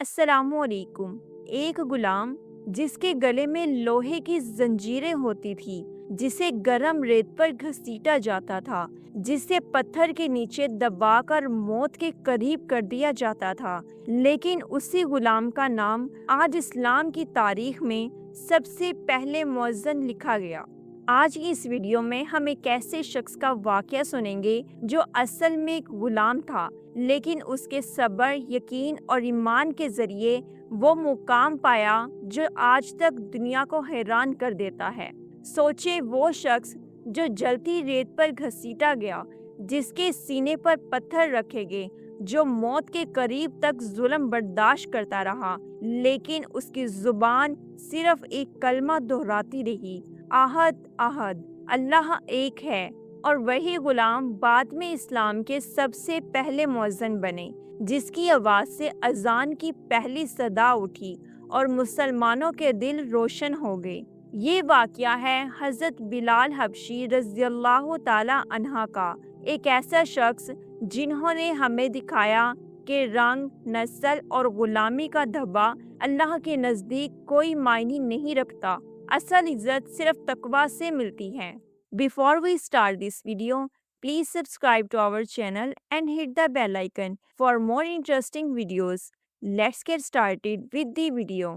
السلام علیکم۔ ایک غلام جس کے گلے میں لوہے کی زنجیریں ہوتی تھی، جسے گرم ریت پر گھسیٹا جاتا تھا، جسے پتھر کے نیچے دبا کر موت کے قریب کر دیا جاتا تھا، لیکن اسی غلام کا نام آج اسلام کی تاریخ میں سب سے پہلے مؤذن لکھا گیا۔ آج کی اس ویڈیو میں ہم ایک ایسے شخص کا واقعہ سنیں گے جو اصل میں ایک غلام تھا، لیکن اس کے صبر، یقین اور ایمان کے ذریعے وہ مقام پایا جو آج تک دنیا کو حیران کر دیتا ہے۔ سوچے وہ شخص جو جلتی ریت پر گھسیٹا گیا، جس کے سینے پر پتھر رکھے گئے، جو موت کے قریب تک ظلم برداشت کرتا رہا، لیکن اس کی زبان صرف ایک کلمہ دہراتی رہی: احد احد، اللہ ایک ہے۔ اور وہی غلام بعد میں اسلام کے سب سے پہلے مؤذن بنے، جس کی آواز سے اذان کی پہلی صدا اٹھی اور مسلمانوں کے دل روشن ہو گئے۔ یہ واقعہ ہے حضرت بلال حبشی رضی اللہ تعالی عنہ کا، ایک ایسا شخص جنہوں نے ہمیں دکھایا کہ رنگ، نسل اور غلامی کا دھبا اللہ کے نزدیک کوئی معنی نہیں رکھتا۔ اصل عزت صرف تقویٰ سے ملتی ہے۔ Before we start this video, please subscribe to our channel and hit the bell icon for more interesting videos. Let's get started with the video.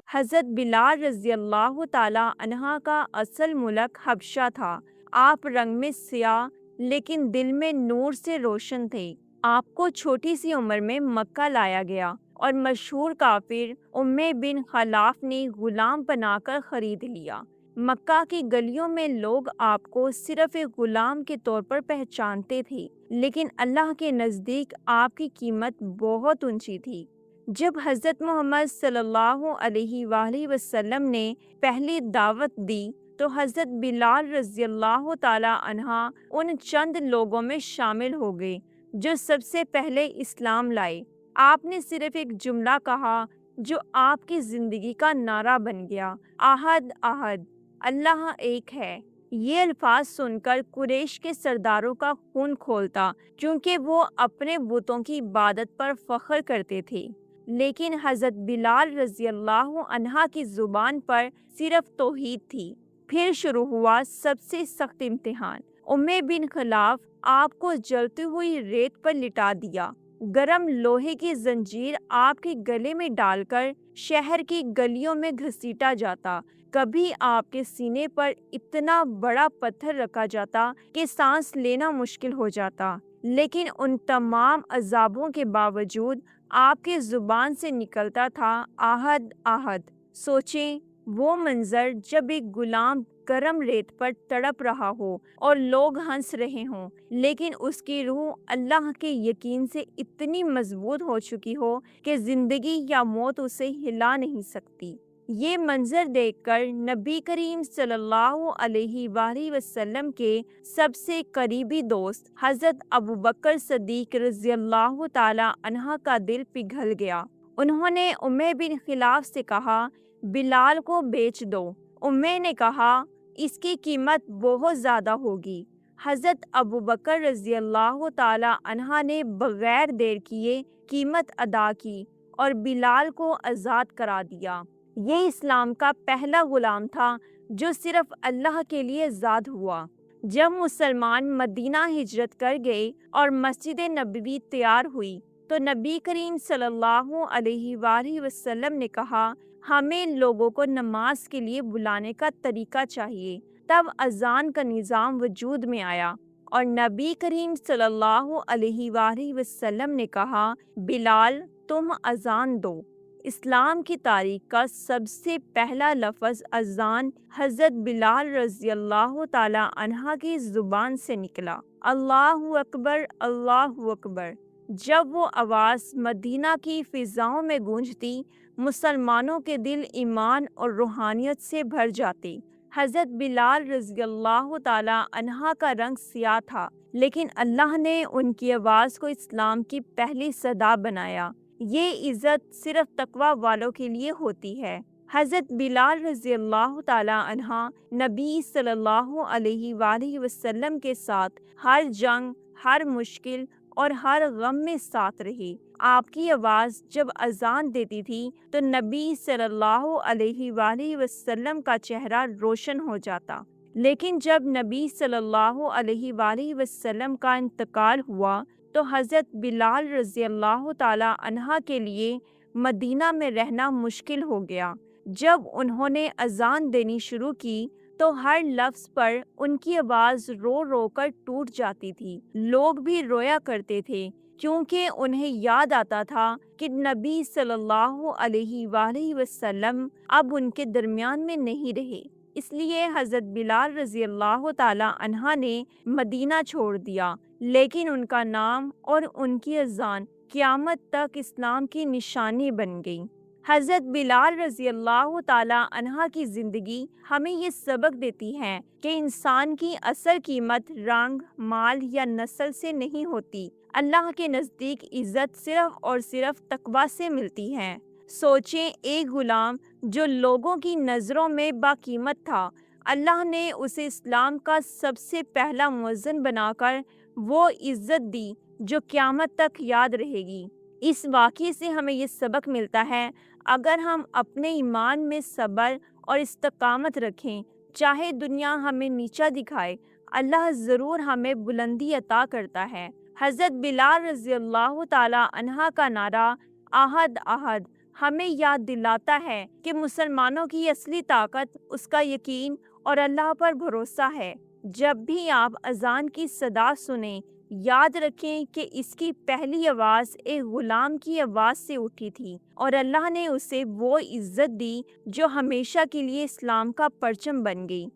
حضرت بلال رضی اللہ تعالی عنہ کا اصل ملک حبشہ تھا۔ آپ رنگ میں سیاہ لیکن دل میں نور سے روشن تھے۔ آپ کو چھوٹی سی عمر میں مکہ لایا گیا اور مشہور کافر امیہ بن خلف نے غلام بنا کر خرید لیا۔ مکہ کی گلیوں میں لوگ آپ کو صرف ایک غلام کے طور پر پہچانتے تھے، لیکن اللہ کے نزدیک آپ کی قیمت بہت اونچی تھی۔ جب حضرت محمد صلی اللہ علیہ وآلہ وسلم نے پہلی دعوت دی تو حضرت بلال رضی اللہ تعالی عنہ ان چند لوگوں میں شامل ہو گئے جو سب سے پہلے اسلام لائے۔ آپ نے صرف ایک جملہ کہا جو آپ کی زندگی کا نعرہ بن گیا: احد احد، اللہ ایک ہے۔ یہ الفاظ سن کر قریش کے سرداروں کا خون کھولتا، کیونکہ وہ اپنے بتوں کی عبادت پر فخر کرتے تھے، لیکن حضرت بلال رضی اللہ عنہ کی زبان پر صرف توحید تھی۔ پھر شروع ہوا سب سے سخت امتحان۔ امیہ بن خلف آپ کو جلتی ہوئی ریت پر لٹا دیا، گرم لوہے کی زنجیر آپ کے گلے میں ڈال کر شہر کی گلیوں میں گھسیٹا جاتا، کبھی آپ کے سینے پر اتنا بڑا پتھر رکھا جاتا کہ سانس لینا مشکل ہو جاتا، لیکن ان تمام عذابوں کے باوجود آپ کے زبان سے نکلتا تھا: احد احد۔ سوچیں وہ منظر جب ایک غلام گرم ریت پر تڑپ رہا ہو اور لوگ ہنس رہے ہوں، لیکن اس کی روح اللہ کے یقین سے اتنی مضبوط ہو چکی ہو کہ زندگی یا موت اسے ہلا نہیں سکتی۔ یہ منظر دیکھ کر نبی کریم صلی اللہ علیہ وآلہ وسلم کے سب سے قریبی دوست حضرت ابوبکر صدیق رضی اللہ تعالی عنہ کا دل پگھل گیا۔ انہوں نے امیہ بن خلف سے کہا: بلال کو بیچ دو۔ امیہ نے کہا: اس کی قیمت بہت زیادہ ہوگی۔ حضرت ابوبکر رضی اللہ تعالی عنہ نے بغیر دیر کیے قیمت ادا کی اور بلال کو آزاد کرا دیا۔ یہ اسلام کا پہلا غلام تھا جو صرف اللہ کے لیے آزاد ہوا۔ جب مسلمان مدینہ ہجرت کر گئے اور مسجد نبوی تیار ہوئی تو نبی کریم صلی اللہ علیہ وآلہ وسلم نے کہا: ہمیں لوگوں کو نماز کے لیے بلانے کا طریقہ چاہیے۔ تب اذان کا نظام وجود میں آیا اور نبی کریم صلی اللہ علیہ وآلہ وسلم نے کہا: بلال تم اذان دو۔ اسلام کی تاریخ کا سب سے پہلا لفظ اذان حضرت بلال رضی اللہ تعالی عنہ کی زبان سے نکلا: اللہ اکبر، اللہ اکبر۔ جب وہ آواز مدینہ کی فضاؤں میں گونجتی، مسلمانوں کے دل ایمان اور روحانیت سے بھر جاتے۔ حضرت بلال رضی اللہ تعالی عنہ کا رنگ سیاہ تھا، لیکن اللہ نے ان کی آواز کو اسلام کی پہلی صدا بنایا۔ یہ عزت صرف تقویٰ والوں کے لیے ہوتی ہے۔ حضرت بلال رضی اللہ تعالی عنہ نبی صلی اللہ علیہ وآلہ وسلم کے ساتھ ہر جنگ، ہر مشکل اور ہر غم میں ساتھ رہے۔ آپ کی آواز جب اذان دیتی تھی تو نبی صلی اللہ علیہ وآلہ وسلم کا چہرہ روشن ہو جاتا، لیکن جب نبی صلی اللہ علیہ وآلہ وسلم کا انتقال ہوا تو حضرت بلال رضی اللہ تعالی عنہ کے لیے مدینہ میں رہنا مشکل ہو گیا۔ جب انہوں نے اذان دینی شروع کی تو ہر لفظ پر ان کی آواز رو رو کر ٹوٹ جاتی تھی۔ لوگ بھی رویا کرتے تھے کیونکہ انہیں یاد آتا تھا کہ نبی صلی اللہ علیہ وآلہ وسلم اب ان کے درمیان میں نہیں رہے۔ اس لیے حضرت بلال رضی اللہ تعالی عنہ نے مدینہ چھوڑ دیا، لیکن ان کا نام اور ان کی اذان قیامت تک اسلام کی نشانی بن گئی۔ حضرت بلال رضی اللہ تعالی عنہ کی زندگی ہمیں یہ سبق دیتی ہے کہ انسان کی اصل قیمت رنگ، مال یا نسل سے نہیں ہوتی۔ اللہ کے نزدیک عزت صرف اور صرف تقویٰ سے ملتی ہے۔ سوچیں، ایک غلام جو لوگوں کی نظروں میں باقیمت تھا، اللہ نے اسے اسلام کا سب سے پہلا مؤذن بنا کر وہ عزت دی جو قیامت تک یاد رہے گی۔ اس واقعے سے ہمیں یہ سبق ملتا ہے، اگر ہم اپنے ایمان میں صبر اور استقامت رکھیں، چاہے دنیا ہمیں نیچا دکھائے، اللہ ضرور ہمیں بلندی عطا کرتا ہے۔ حضرت بلال رضی اللہ تعالی عنہ کا نعرہ احد احد ہمیں یاد دلاتا ہے کہ مسلمانوں کی اصلی طاقت اس کا یقین اور اللہ پر بھروسہ ہے۔ جب بھی آپ اذان کی صدا سنیں، یاد رکھیں کہ اس کی پہلی آواز ایک غلام کی آواز سے اٹھی تھی اور اللہ نے اسے وہ عزت دی جو ہمیشہ کے لیے اسلام کا پرچم بن گئی۔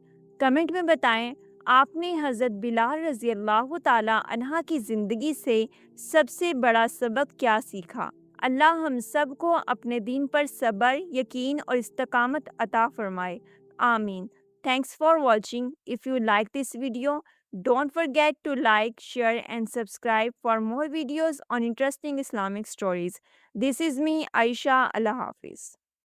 کمنٹ میں بتائیں آپ نے حضرت بلال رضی اللہ تعالی عنہ کی زندگی سے سب سے بڑا سبق کیا سیکھا۔ اللہ ہم سب کو اپنے دین پر صبر، یقین اور استقامت عطا فرمائے، آمین۔ Thanks for watching. If you like this video, don't forget to like, share and subscribe for more videos on interesting Islamic stories. This is me, Aisha. Allah Hafiz.